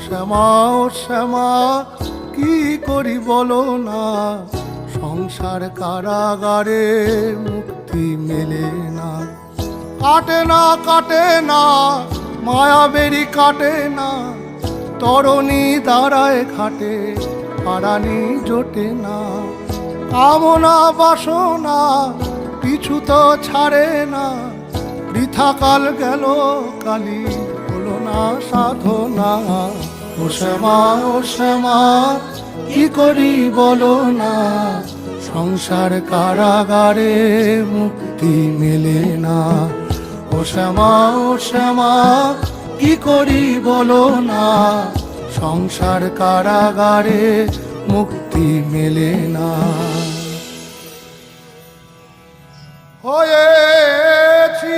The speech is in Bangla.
শ্যামা ও শ্যামা কি করি বলো না, সংসার কারাগারে মুক্তি মেলে না। কাটে না কাটে না মায়া বেরি কাটে না, তরণী দাঁড়ায় ঘাটে পারানি জোটে না। কামনা বাসনা পিছু তো ছাড়ে না, বৃথা কাল গেল কালি হলো না সাধনা। ও শ্যামা ও শ্যামা কি করি বলো না, সংসার কারাগারে মুক্তি মেলে না। ও শ্যামা ও শ্যামা কি করি বলো না, সংসার কারাগারে মুক্তি মেলে না। হয়েছি